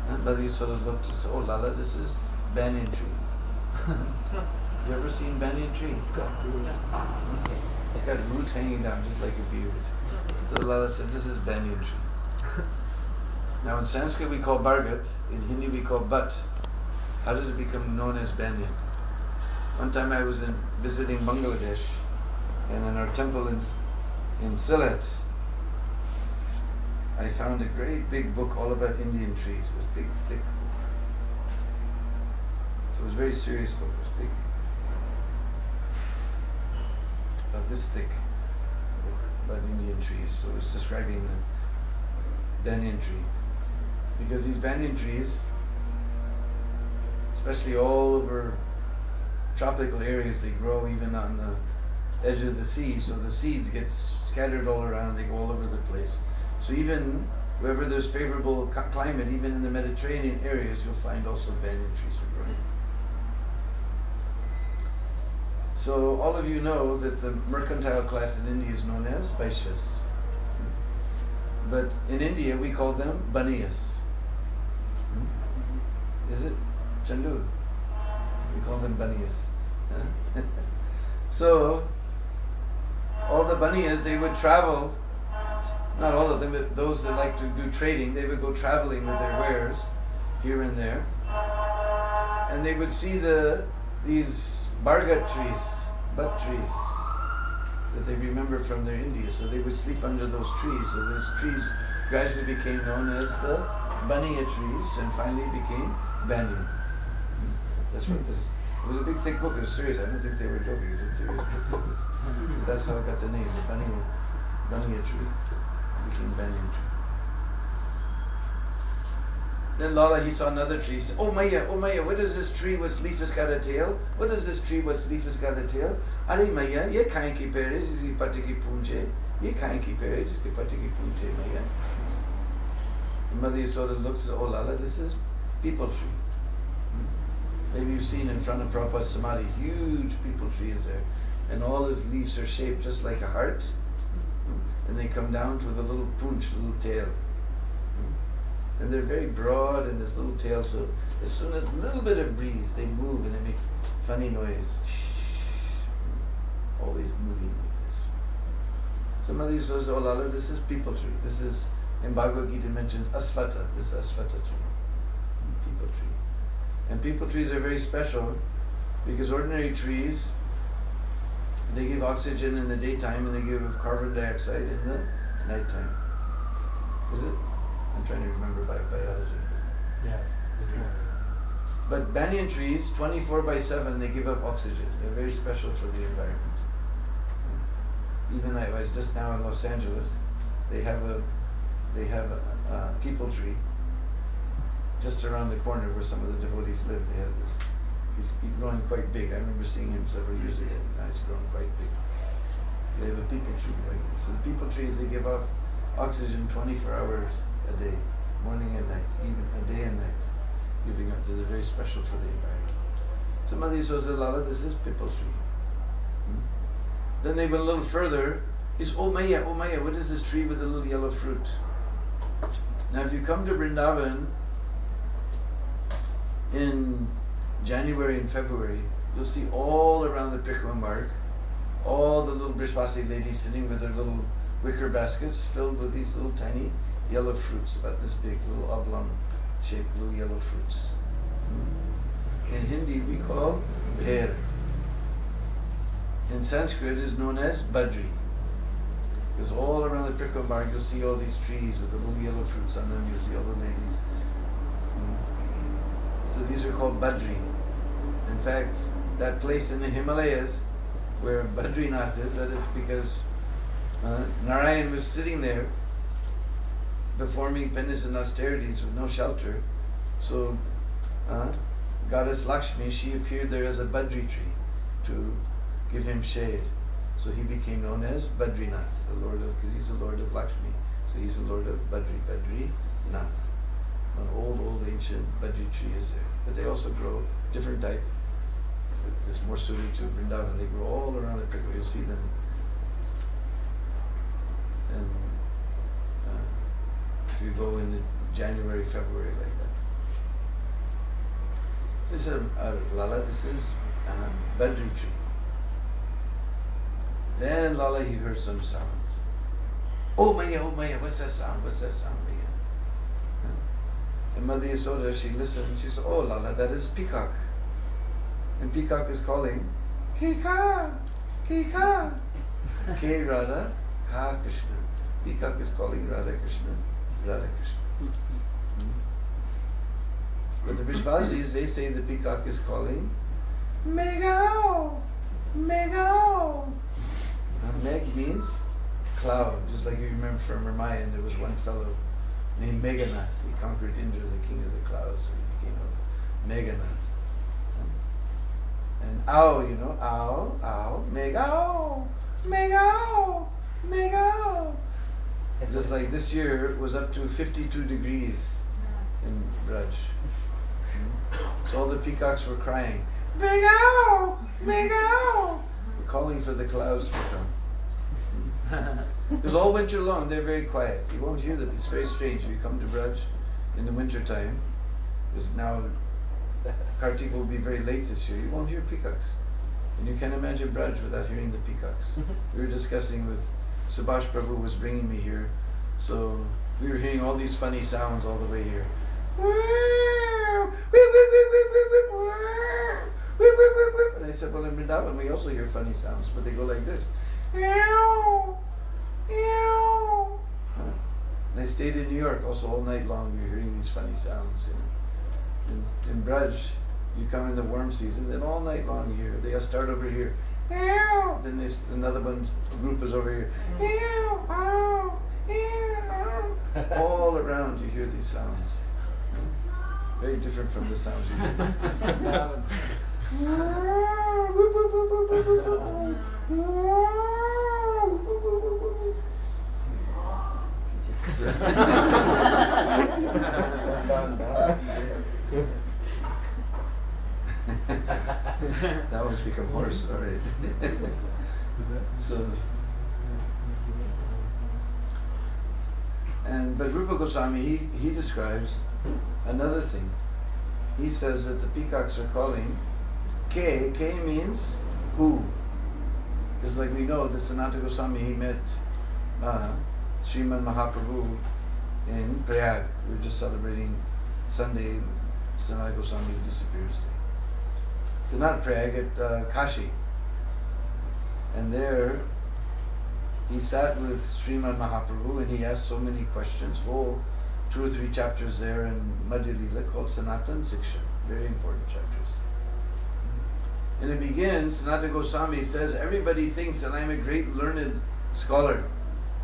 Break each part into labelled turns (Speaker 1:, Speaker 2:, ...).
Speaker 1: And Bali sort of looked and said, "Oh, Lala, this is banyan tree." You ever seen banyan tree? It's got roots hanging down just like a beard. So Lala said, "This is banyan tree." Now in Sanskrit we call bargat, in Hindi we call butt. How did it become known as banyan? One time I was visiting Bangladesh, and in our temple in Sylhet, I found a great big book all about Indian trees. It was big, thick. So it was a very serious book. It was big. About this thick book about Indian trees. So it was describing the banyan tree. Because these banyan trees, especially all over tropical areas, they grow even on the edge of the sea. So the seeds get scattered all around. They go all over the place. So even wherever there's favorable climate, even in the Mediterranean areas, you'll find also banyan trees are growing. So all of you know that the mercantile class in India is known as Vaishyas. But in India we call them Baniyas. Is it? Chandu? We call them Baniyas. So all the Baniyas, they would travel. Not all of them, but those that like to do trading, they would go traveling with their wares here and there. And they would see these bargat trees, butt trees, that they remember from their India. So they would sleep under those trees. So those trees gradually became known as the Baniya trees and finally became banyan. That's what this, it was a big thick book, it was serious. I don't think they were joking, it was a serious book. That's how it got the name, the Baniya tree. Became banyan tree. Then Lala, he saw another tree. He said, oh Maya, what is this tree which leaf has got a tail? What is this tree which leaf has got a tail? Are Maya, ye kain ki ped है जिसकी पत्ते की पूंछ है? ये kain ki ped है जिसकी पत्ते की पूंछ है Maya? The mother sort of looks at, oh Lala, this is people tree. Maybe you've seen in front of Prabhupada's Samadhi, huge people tree is there. And all his leaves are shaped just like a heart. And they come down with a little punch, little tail. And they're very broad in this little tail, so as soon as a little bit of breeze, they move and they make funny noise. Always moving like this. Somebody says, oh Lala, this is people tree. This is, in Bhagavad Gita mentions Asvata, this Asvata tree. People tree. And people trees are very special because ordinary trees, they give oxygen in the daytime and they give carbon dioxide in the nighttime. Is it? I'm trying to remember biology.
Speaker 2: Yes.
Speaker 1: But banyan trees, 24/7, they give up oxygen. They're very special for the environment. Even I was just now in Los Angeles. They have a people tree just around the corner where some of the devotees live. They have this. He's growing quite big. I remember seeing him several years ago. Now he's grown quite big. They have a people tree right here. So the people trees, they give off oxygen 24 hours a day, morning and night, even a day and night, giving up to the very special for the environment. Somebody says, Lala, this is people tree. Then they went a little further. Is oh Maya, what is this tree with the little yellow fruit? Now if you come to Vrindavan in January and February, you'll see all around the Prikhma mark, all the little Brishvasi ladies sitting with their little wicker baskets filled with these little tiny yellow fruits, about this big, little oblong shaped little yellow fruits. In Hindi we call bher. In Sanskrit it is known as badri. Because all around the Prikhma mark you'll see all these trees with the little yellow fruits on them, you'll see all the ladies. So these are called badri. In fact, that place in the Himalayas where Badrinath is, that is because Narayan was sitting there performing penance and austerities with no shelter. So Goddess Lakshmi, she appeared there as a Badri tree to give him shade. So he became known as Badrinath, the Lord of, because he's the Lord of Lakshmi. So he's the Lord of Badrinath. An old ancient Badri tree is there. But they also grow different type. It's more suited to Vrindavan. They grow all around the Prikhma. You'll see them. And if you go in January, February like that. So he said, Lala, this is Badri tree. Then Lala, he heard some sound. Oh Maya, what's that sound? What's that sound again? And Mother Yasoda, she listened, she said, oh Lala, that is peacock. And peacock is calling, Kika, Kika. K Radha, Ka Krishna. Peacock is calling Radha Krishna, Radha Krishna. But the Vishvasis, they say the peacock is calling, Megao, Megao. Meg means cloud, just like you remember from Ramayana, there was one fellow named Meghanath. He conquered Indra, the king of the clouds, so he became a Meghanath. And ow, you know, ow, Megao, Megao, Megao. Just like this year it was up to 52 degrees in Braj. So all the peacocks were crying, Megao, Megao, calling for the clouds to come. Because all winter long they're very quiet. You won't hear them. It's very strange. If you come to Braj in the winter time, because now Kartik will be very late this year, you won't hear peacocks. And you can't imagine Braj without hearing the peacocks. We were discussing with Subhash Prabhu was bringing me here, so we were hearing all these funny sounds all the way here. And I said, well, in Vrindavan we also hear funny sounds, but they go like this. And I stayed in New York also all night long. We were hearing these funny sounds. You know. In Braj, you come in the warm season, then all night long you hear. They start over here. Then another one group is over here. All around you hear these sounds. Very different from the sounds you hear. That one's become hoarse, all right. So, but Rupa Goswami, he describes another thing. He says that the peacocks are calling K means who. Because like we know that Sanatana Goswami, he met Srimad Mahaprabhu in Prayag. We were just celebrating Sunday, Sanatana Goswami's disappearance day. So not Prayag, at Kashi. And there, he sat with Srimad Mahaprabhu and he asked so many questions, whole 2 or 3 chapters there in Madhya Lila called Sanatan Siksha, very important chapters. And it begins, Sanatana Goswami says, everybody thinks that I'm a great learned scholar,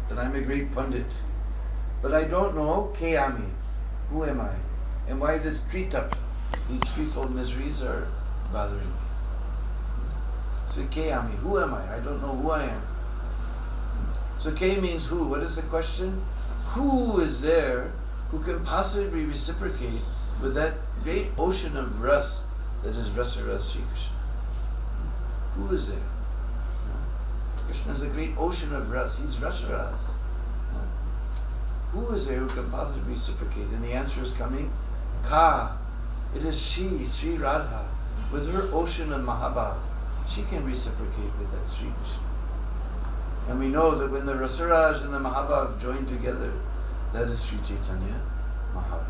Speaker 1: that I'm a great pundit. But I don't know, Kayami, who am I? And why this tritap, these threefold miseries are bothering me. So Kayami, who am I? I don't know who I am. So K means who. What is the question? Who is there who can possibly reciprocate with that great ocean of ras that is Rasa Ras Sri Krishna? Who is there? Krishna is a great ocean of ras. He's Rasa Ras. Who is there who can possibly reciprocate? And the answer is coming. Ka. It is she, Sri Radha, with her ocean of Mahabhav. She can reciprocate with that Sri Krishna. And we know that when the Rasaraj and the Mahabhav join together, that is Sri Chaitanya Mahaprabhu.